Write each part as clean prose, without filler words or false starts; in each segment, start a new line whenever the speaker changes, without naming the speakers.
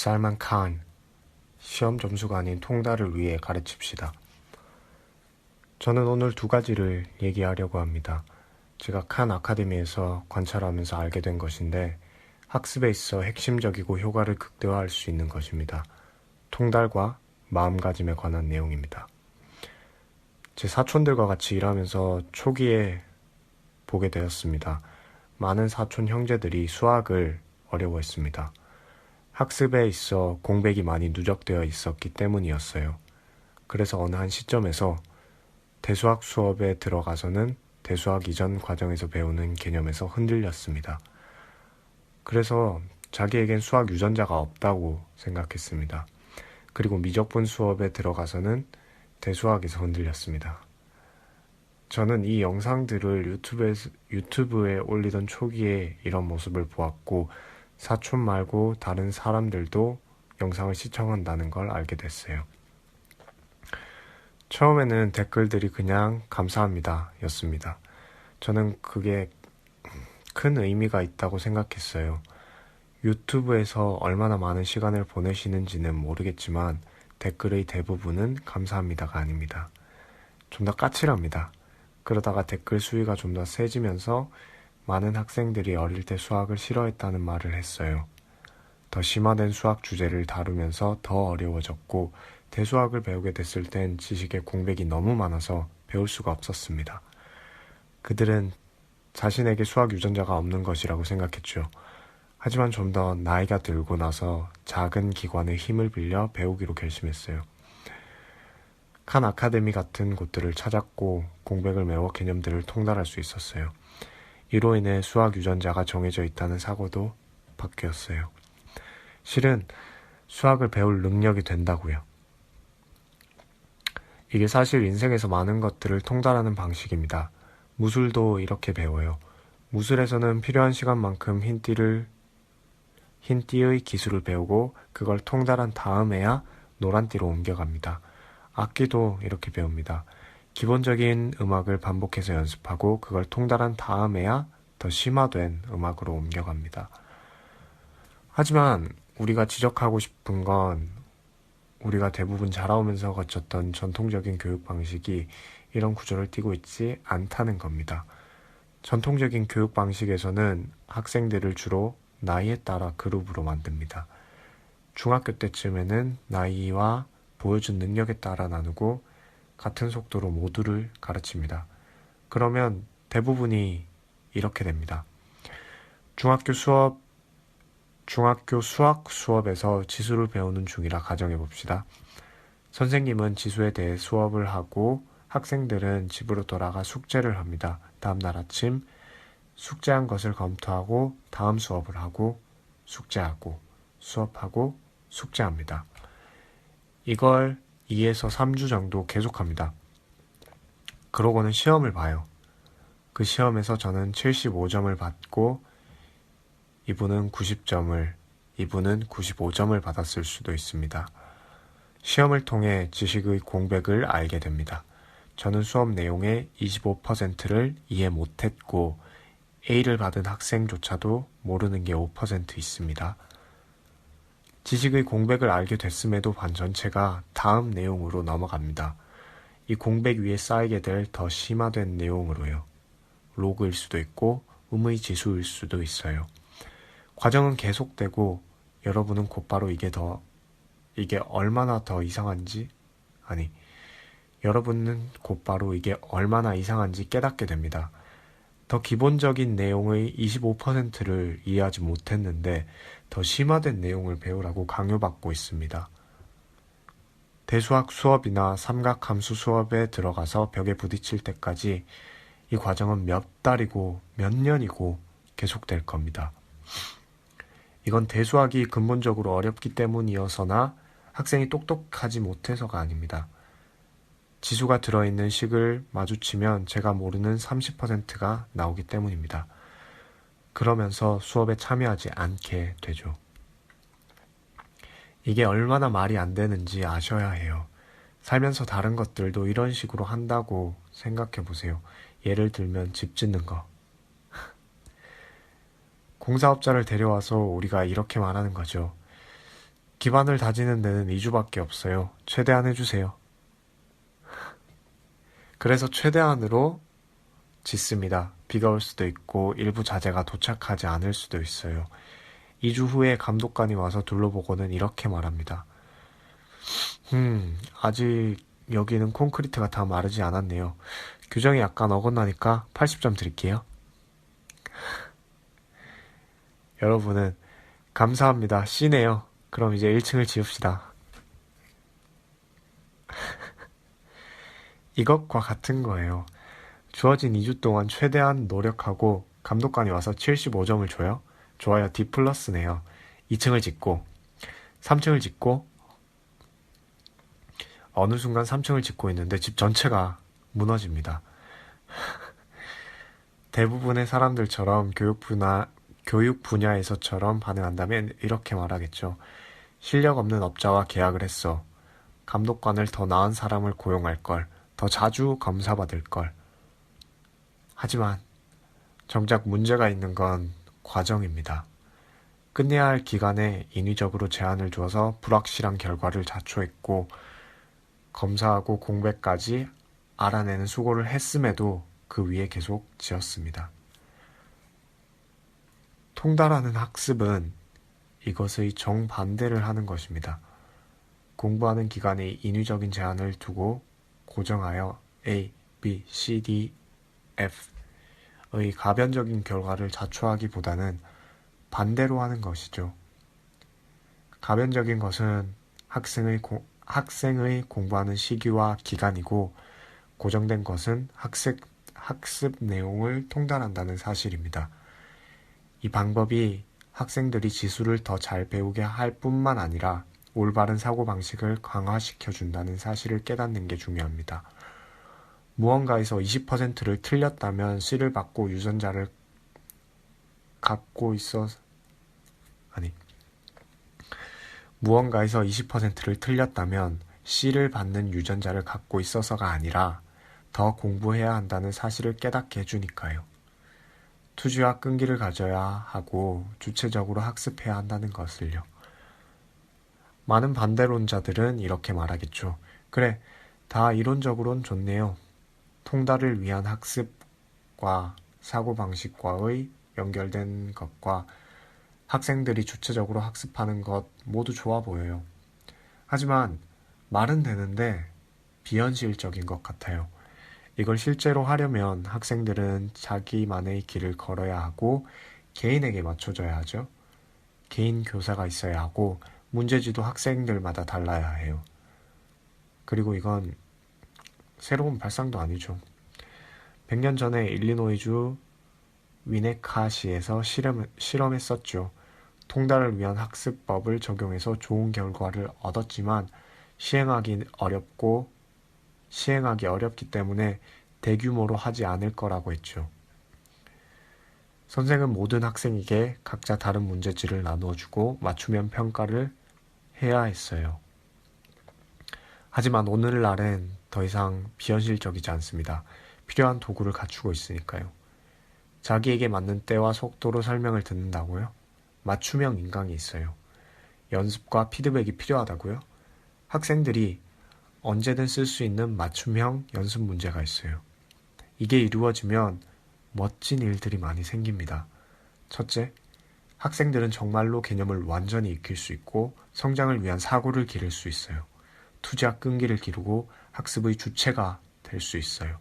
살만 칸, 시험 점수가 아닌 통달을 위해 가르칩시다. 저는 오늘 두 가지를 얘기하려고 합니다. 제가 칸 아카데미에서 관찰하면서 알게 된 것인데 학습에 있어 핵심적이고 효과를 극대화할 수 있는 것입니다. 통달과 마음가짐에 관한 내용입니다. 제 사촌들과 같이 일하면서 초기에 보게 되었습니다. 많은 사촌 형제들이 수학을 어려워했습니다. 학습에 있어 공백이 많이 누적되어 있었기 때문이었어요. 그래서 어느 한 시점에서 대수학 수업에 들어가서는 대수학 이전 과정에서 배우는 개념에서 흔들렸습니다. 그래서 자기에겐 수학 유전자가 없다고 생각했습니다. 그리고 미적분 수업에 들어가서는 대수학에서 흔들렸습니다. 저는 이 영상들을 유튜브에 올리던 초기에 이런 모습을 보았고 사촌 말고 다른 사람들도 영상을 시청한다는 걸 알게 됐어요. 처음에는 댓글들이 그냥 감사합니다 였습니다. 저는 그게 큰 의미가 있다고 생각했어요. 유튜브에서 얼마나 많은 시간을 보내시는지는 모르겠지만 댓글의 대부분은 감사합니다가 아닙니다. 좀 더 까칠합니다. 그러다가 댓글 수위가 좀 더 세지면서 많은 학생들이 어릴 때 수학을 싫어했다는 말을 했어요. 더 심화된 수학 주제를 다루면서 더 어려워졌고 대수학을 배우게 됐을 땐 지식의 공백이 너무 많아서 배울 수가 없었습니다. 그들은 자신에게 수학 유전자가 없는 것이라고 생각했죠. 하지만 좀 더 나이가 들고 나서 작은 기관의 힘을 빌려 배우기로 결심했어요. 칸 아카데미 같은 곳들을 찾았고 공백을 메워 개념들을 통달할 수 있었어요. 이로 인해 수학 유전자가 정해져 있다는 사고도 바뀌었어요. 실은 수학을 배울 능력이 된다고요. 이게 사실 인생에서 많은 것들을 통달하는 방식입니다. 무술도 이렇게 배워요. 무술에서는 필요한 시간만큼 흰띠의 기술을 배우고 그걸 통달한 다음에야 노란띠로 옮겨갑니다. 악기도 이렇게 배웁니다. 기본적인 음악을 반복해서 연습하고 그걸 통달한 다음에야 더 심화된 음악으로 옮겨갑니다. 하지만 우리가 지적하고 싶은 건 우리가 대부분 자라오면서 거쳤던 전통적인 교육 방식이 이런 구조를 띠고 있지 않다는 겁니다. 전통적인 교육 방식에서는 학생들을 주로 나이에 따라 그룹으로 만듭니다. 중학교 때쯤에는 나이와 보여준 능력에 따라 나누고 같은 속도로 모두를 가르칩니다. 그러면 대부분이 이렇게 됩니다. 중학교 수학 수업에서 지수를 배우는 중이라 가정해 봅시다. 선생님은 지수에 대해 수업을 하고 학생들은 집으로 돌아가 숙제를 합니다. 다음날 아침 숙제한 것을 검토하고 다음 수업을 하고 숙제하고 수업하고 숙제합니다. 이걸 2에서 3주 정도 계속합니다. 그러고는 시험을 봐요. 그 시험에서 저는 75점을 받고 이분은 90점을, 이분은 95점을 받았을 수도 있습니다. 시험을 통해 지식의 공백을 알게 됩니다. 저는 수업 내용의 25%를 이해 못했고 A를 받은 학생조차도 모르는 게 5% 있습니다. 지식의 공백을 알게 됐음에도 반 전체가 다음 내용으로 넘어갑니다. 이 공백 위에 쌓이게 될 더 심화된 내용으로요. 로그일 수도 있고 음의 지수일 수도 있어요. 과정은 계속되고 여러분은 곧바로 이게 얼마나 더 이상한지 여러분은 곧바로 이게 얼마나 이상한지 깨닫게 됩니다. 더 기본적인 내용의 25%를 이해하지 못했는데 더 심화된 내용을 배우라고 강요받고 있습니다. 대수학 수업이나 삼각함수 수업에 들어가서 벽에 부딪힐 때까지 이 과정은 몇 달이고 몇 년이고 계속될 겁니다. 이건 대수학이 근본적으로 어렵기 때문이어서나 학생이 똑똑하지 못해서가 아닙니다. 지수가 들어있는 식을 마주치면 제가 모르는 30%가 나오기 때문입니다. 그러면서 수업에 참여하지 않게 되죠. 이게 얼마나 말이 안 되는지 아셔야 해요. 살면서 다른 것들도 이런 식으로 한다고 생각해 보세요. 예를 들면 집 짓는 거. 공사업자를 데려와서 우리가 이렇게 말하는 거죠. 기반을 다지는 데는 2주밖에 없어요. 최대한 해주세요. 그래서 최대한으로 짓습니다. 비가 올 수도 있고 일부 자재가 도착하지 않을 수도 있어요. 2주 후에 감독관이 와서 둘러보고는 이렇게 말합니다. 아직 여기는 콘크리트가 다 마르지 않았네요. 규정이 약간 어긋나니까 80점 드릴게요. 여러분은 감사합니다. C네요. 그럼 이제 1층을 지읍시다. 이것과 같은 거예요. 주어진 2주 동안 최대한 노력하고 감독관이 와서 75점을 줘요. 좋아요. D 플러스네요. 2층을 짓고 3층을 짓고 어느 순간 3층을 짓고 있는데 집 전체가 무너집니다. 대부분의 사람들처럼 교육 분야에서처럼 반응한다면 이렇게 말하겠죠. 실력 없는 업자와 계약을 했어. 감독관을 더 나은 사람을 고용할 걸. 더 자주 검사받을 걸. 하지만 정작 문제가 있는 건 과정입니다. 끝내야 할 기간에 인위적으로 제한을 두어서 불확실한 결과를 자초했고 검사하고 공백까지 알아내는 수고를 했음에도 그 위에 계속 지었습니다. 통달하는 학습은 이것의 정반대를 하는 것입니다. 공부하는 기간에 인위적인 제한을 두고 고정하여 A, B, C, D, F의 가변적인 결과를 자초하기보다는 반대로 하는 것이죠. 가변적인 것은 학생의 공부하는 시기와 기간이고 고정된 것은 학습 내용을 통달한다는 사실입니다. 이 방법이 학생들이 지수를 더 잘 배우게 할 뿐만 아니라 올바른 사고방식을 강화시켜준다는 사실을 깨닫는 게 중요합니다. 무언가에서 20%를 틀렸다면 C를 받고 유전자를 갖고 무언가에서 20%를 틀렸다면 C를 받는 유전자를 갖고 있어서가 아니라 더 공부해야 한다는 사실을 깨닫게 해주니까요. 투지와 끈기를 가져야 하고 주체적으로 학습해야 한다는 것을요. 많은 반대론자들은 이렇게 말하겠죠. 그래, 다 이론적으론 좋네요. 통달을 위한 학습과 사고방식과의 연결된 것과 학생들이 주체적으로 학습하는 것 모두 좋아 보여요. 하지만 말은 되는데 비현실적인 것 같아요. 이걸 실제로 하려면 학생들은 자기만의 길을 걸어야 하고 개인에게 맞춰져야 하죠. 개인 교사가 있어야 하고 문제지도 학생들마다 달라야 해요. 그리고 이건 새로운 발상도 아니죠. 100년 전에 일리노이주 위네카시에서 실험했었죠. 통달을 위한 학습법을 적용해서 좋은 결과를 얻었지만 시행하기 어렵기 때문에 대규모로 하지 않을 거라고 했죠. 선생은 모든 학생에게 각자 다른 문제지를 나누어주고 맞춤형 평가를 해야 했어요. 하지만 오늘날엔 더 이상 비현실적이지 않습니다. 필요한 도구를 갖추고 있으니까요. 자기에게 맞는 때와 속도로 설명을 듣는다고요? 맞춤형 인강이 있어요. 연습과 피드백이 필요하다고요? 학생들이 언제든 쓸 수 있는 맞춤형 연습 문제가 있어요. 이게 이루어지면 멋진 일들이 많이 생깁니다. 첫째, 학생들은 정말로 개념을 완전히 익힐 수 있고 성장을 위한 사고를 기를 수 있어요. 투지와 끈기를 기르고 학습의 주체가 될 수 있어요.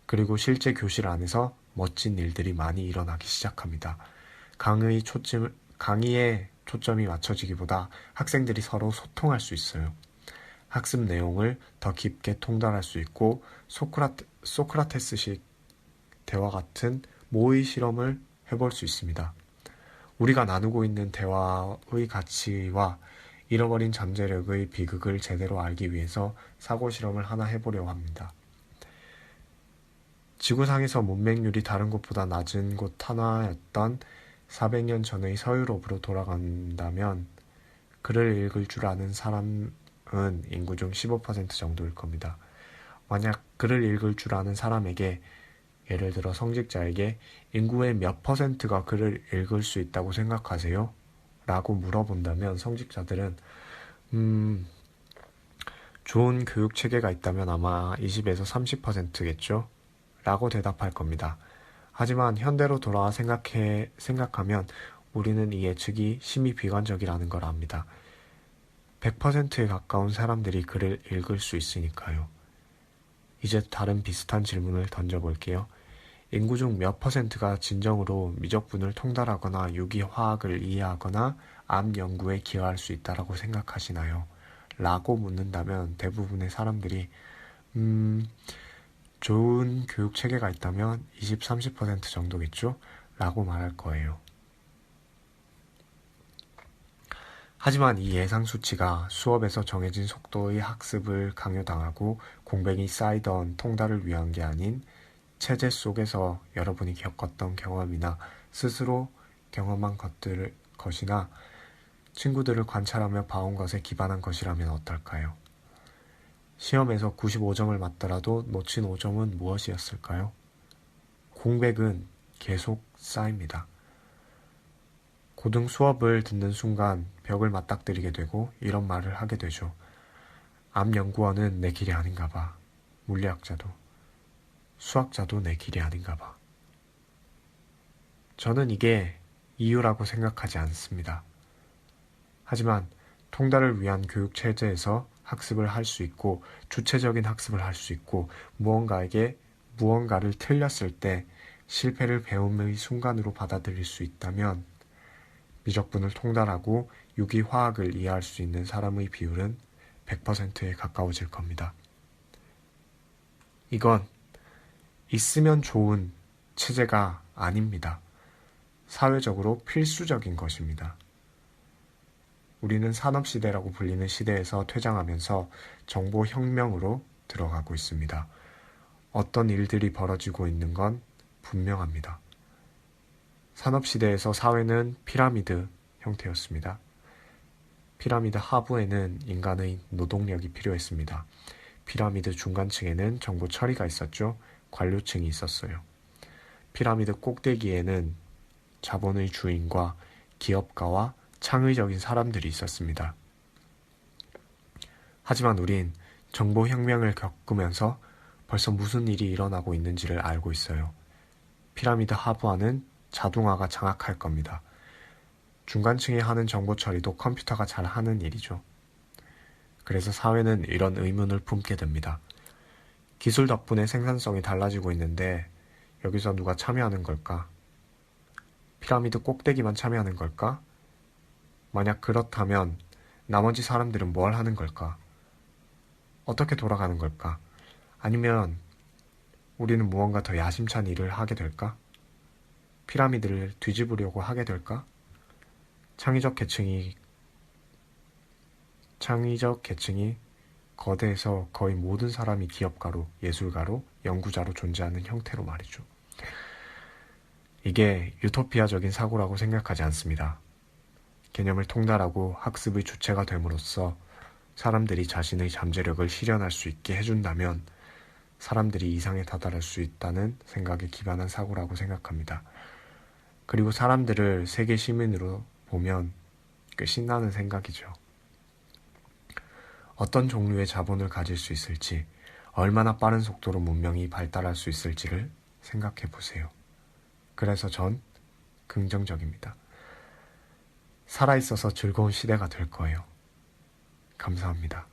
그리고 실제 교실 안에서 멋진 일들이 많이 일어나기 시작합니다. 강의에 초점이 맞춰지기보다 학생들이 서로 소통할 수 있어요. 학습 내용을 더 깊게 통달할 수 있고 소크라테스식 대화 같은 모의 실험을 해볼 수 있습니다. 우리가 나누고 있는 대화의 가치와 잃어버린 잠재력의 비극을 제대로 알기 위해서 사고실험을 하나 해보려고 합니다. 지구상에서 문맹률이 다른 곳보다 낮은 곳 하나였던 400년 전의 서유럽으로 돌아간다면 글을 읽을 줄 아는 사람은 인구 중 15% 정도일 겁니다. 만약 글을 읽을 줄 아는 사람에게, 예를 들어 성직자에게 인구의 몇 %가 글을 읽을 수 있다고 생각하세요? 라고 물어본다면 성직자들은 좋은 교육 체계가 있다면 아마 20에서 30%겠죠? 라고 대답할 겁니다. 하지만 현대로 돌아와 생각하면 우리는 이 예측이 심히 비관적이라는 걸 압니다. 100%에 가까운 사람들이 글을 읽을 수 있으니까요. 이제 다른 비슷한 질문을 던져볼게요. 인구 중 몇 퍼센트가 진정으로 미적분을 통달하거나 유기화학을 이해하거나 암 연구에 기여할 수 있다라고 생각하시나요? 라고 묻는다면 대부분의 사람들이 좋은 교육 체계가 있다면 20, 30% 정도겠죠? 라고 말할 거예요. 하지만 이 예상 수치가 수업에서 정해진 속도의 학습을 강요당하고 공백이 쌓이던 통달을 위한 게 아닌 체제 속에서 여러분이 겪었던 경험이나 스스로 경험한 것이나 친구들을 관찰하며 봐온 것에 기반한 것이라면 어떨까요? 시험에서 95점을 맞더라도 놓친 5점은 무엇이었을까요? 공백은 계속 쌓입니다. 고등 수업을 듣는 순간 벽을 맞닥뜨리게 되고 이런 말을 하게 되죠. 암 연구원은 내 길이 아닌가 봐. 물리학자도, 수학자도 내 길이 아닌가 봐. 저는 이게 이유라고 생각하지 않습니다. 하지만 통달을 위한 교육 체제에서 학습을 할 수 있고 주체적인 학습을 할 수 있고 무언가를 틀렸을 때 실패를 배움의 순간으로 받아들일 수 있다면 미적분을 통달하고 유기화학을 이해할 수 있는 사람의 비율은 100%에 가까워질 겁니다. 이건 있으면 좋은 체제가 아닙니다. 사회적으로 필수적인 것입니다. 우리는 산업시대라고 불리는 시대에서 퇴장하면서 정보혁명으로 들어가고 있습니다. 어떤 일들이 벌어지고 있는 건 분명합니다. 산업시대에서 사회는 피라미드 형태였습니다. 피라미드 하부에는 인간의 노동력이 필요했습니다. 피라미드 중간층에는 정보 처리가 있었죠. 관료층이 있었어요. 피라미드 꼭대기에는 자본의 주인과 기업가와 창의적인 사람들이 있었습니다. 하지만 우린 정보혁명을 겪으면서 벌써 무슨 일이 일어나고 있는지를 알고 있어요. 피라미드 하부와는 자동화가 장악할 겁니다. 중간층이 하는 정보 처리도 컴퓨터가 잘 하는 일이죠. 그래서 사회는 이런 의문을 품게 됩니다. 기술 덕분에 생산성이 달라지고 있는데 여기서 누가 참여하는 걸까? 피라미드 꼭대기만 참여하는 걸까? 만약 그렇다면 나머지 사람들은 뭘 하는 걸까? 어떻게 돌아가는 걸까? 아니면 우리는 무언가 더 야심찬 일을 하게 될까? 피라미드를 뒤집으려고 하게 될까? 창의적 계층이 거대해서 거의 모든 사람이 기업가로, 예술가로, 연구자로 존재하는 형태로 말이죠. 이게 유토피아적인 사고라고 생각하지 않습니다. 개념을 통달하고 학습의 주체가 됨으로써 사람들이 자신의 잠재력을 실현할 수 있게 해준다면 사람들이 이상에 다다를 수 있다는 생각에 기반한 사고라고 생각합니다. 그리고 사람들을 세계 시민으로 보면 꽤 신나는 생각이죠. 어떤 종류의 자본을 가질 수 있을지, 얼마나 빠른 속도로 문명이 발달할 수 있을지를 생각해 보세요. 그래서 전 긍정적입니다. 살아있어서 즐거운 시대가 될 거예요. 감사합니다.